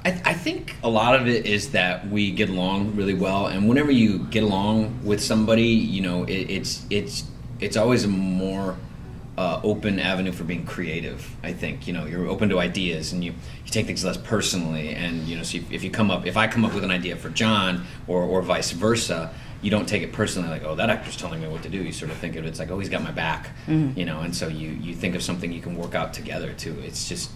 I think a lot of it is that we get along really well, and whenever you get along with somebody, you know, it's always a more open avenue for being creative. I think, you know, you're open to ideas, and you take things less personally, and you know, so if I come up with an idea for John, or vice versa, you don't take it personally, like, oh, that actor's telling me what to do. You sort of think of it, it's like, oh, he's got my back, you know, and so you think of something you can work out together too. It's just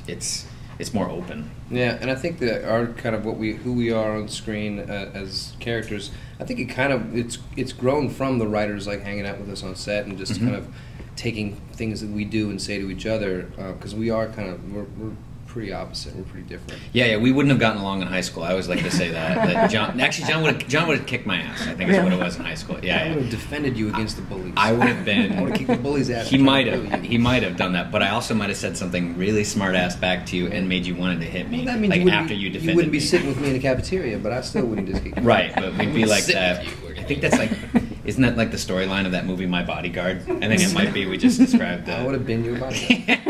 it's more open. Yeah, and I think that our kind of who we are on screen as characters, I think it's grown from the writers like hanging out with us on set and just kind of taking things that we do and say to each other, because we're pretty opposite. We're pretty different. Yeah, we wouldn't have gotten along in high school. I always like to say that John would have kicked my ass. I think is what it was in high school. Yeah, I would have defended you against the bullies. I would have been. I would have kicked the bullies' ass. He might have done that, but I also might have said something really smart ass back to you and made you wanted to hit me. Well, that means like after you defended me. You wouldn't be sitting with me in the cafeteria, but I still wouldn't just kick you. Right, but we'd be like that. I think that's like. Isn't that like the storyline of that movie, My Bodyguard? I think it might be. We just described that. I would have been your bodyguard.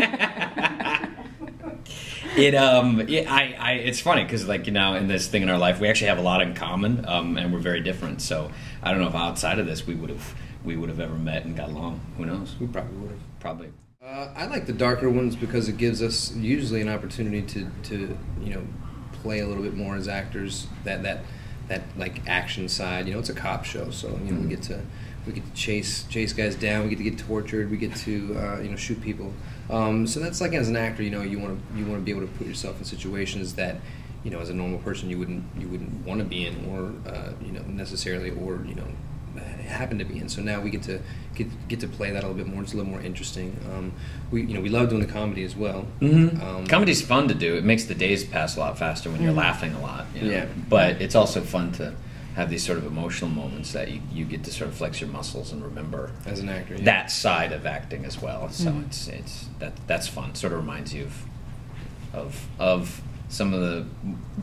It's funny because, like, you know, in this thing in our life, we actually have a lot in common, and we're very different. So I don't know if outside of this we would have ever met and got along. Who knows? We probably would have. Probably. I like the darker ones because it gives us usually an opportunity to you know, play a little bit more as actors. That like action side. You know, it's a cop show, so you know we get to chase guys down. We get tortured. We get to you know, shoot people. So that's like, as an actor, you know, you want to be able to put yourself in situations that, you know, as a normal person you wouldn't want to be in, or you know, necessarily, or you know, happen to be in. So now we get to play that a little bit more. It's a little more interesting. We love doing the comedy as well. Comedy's fun to do. It makes the days pass a lot faster when you're laughing a lot. You know? Yeah, but it's also fun to have these sort of emotional moments that you get to sort of flex your muscles and remember as an actor, that side of acting as well. So that's fun. Sort of reminds you of some of the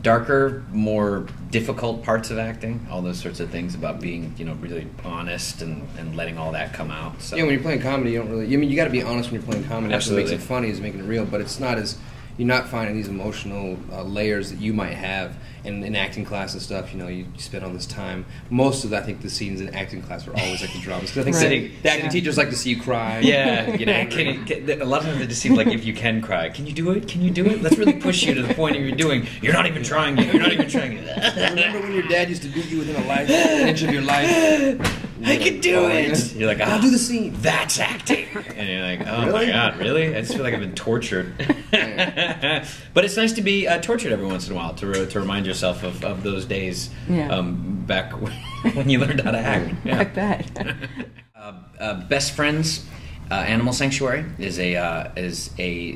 darker, more difficult parts of acting. All those sorts of things about being, you know, really honest and letting all that come out. So yeah, when you're playing comedy, you don't really. I mean, you got to be honest when you're playing comedy. Absolutely. That's what makes it funny, is making it real. But it's not as. You're not finding these emotional layers that you might have in acting class and stuff. You know, you spend all this time. Most of, I think, the scenes in acting class are always like the dramas. Because I think the acting teachers like to see you cry. Yeah, you know, a lot of times it just seems like, if you can cry, can you do it? Can you do it? Let's really push you to the point of you're not even trying yet. You're not even trying yet. Remember when your dad used to beat you within an inch of your life? I can do it. You're like, I'll do the scene. That's acting. And you're like, oh my God, really? I just feel like I've been tortured. But it's nice to be tortured every once in a while to remind yourself of those days back when you learned how to act. Yeah. Like that. Best Friends Animal Sanctuary is a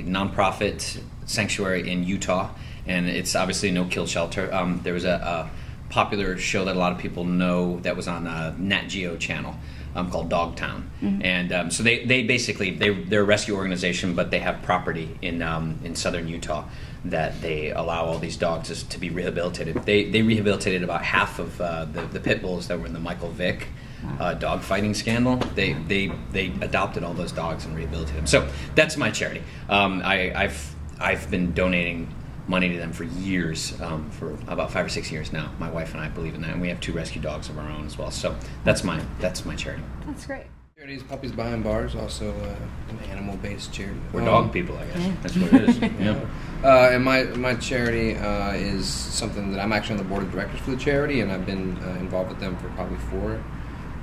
nonprofit sanctuary in Utah, and it's obviously a no-kill shelter. There was a popular show that a lot of people know that was on Nat Geo channel called Dogtown, and so they basically they're a rescue organization, but they have property in southern Utah that they allow all these dogs to be rehabilitated. They rehabilitated about half of the pit bulls that were in the Michael Vick dog fighting scandal. They adopted all those dogs and rehabilitated them. So that's my charity. I've been donating money to them for years, for about 5 or 6 years now. My wife and I believe in that, and we have 2 rescue dogs of our own as well. So that's my charity. That's great. Charities, Puppies Behind Bars, also an animal-based charity. We're dog people, I guess. That's what it is. Yeah. And my charity is something that I'm actually on the board of directors for the charity, and I've been involved with them for probably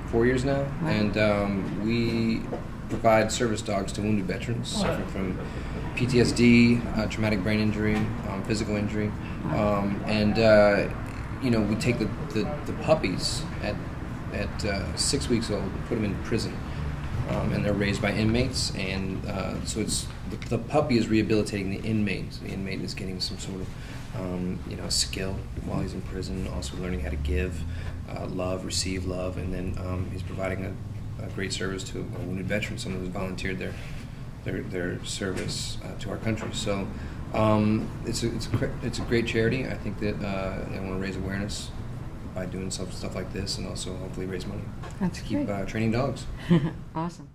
four years now. Wow. And we provide service dogs to wounded veterans suffering from PTSD, traumatic brain injury, physical injury, and you know, we take the puppies at 6 weeks old and put them in prison, and they're raised by inmates, and so it's the puppy is rehabilitating the inmate. So the inmate is getting some sort of you know, skill while he's in prison, also learning how to give love, receive love, and then he's providing a great service to a wounded veteran, someone who's volunteered their service to our country. So it's a great charity. I think that I want to raise awareness by doing stuff like this, and also hopefully raise money. That's to keep great. Training dogs. Awesome.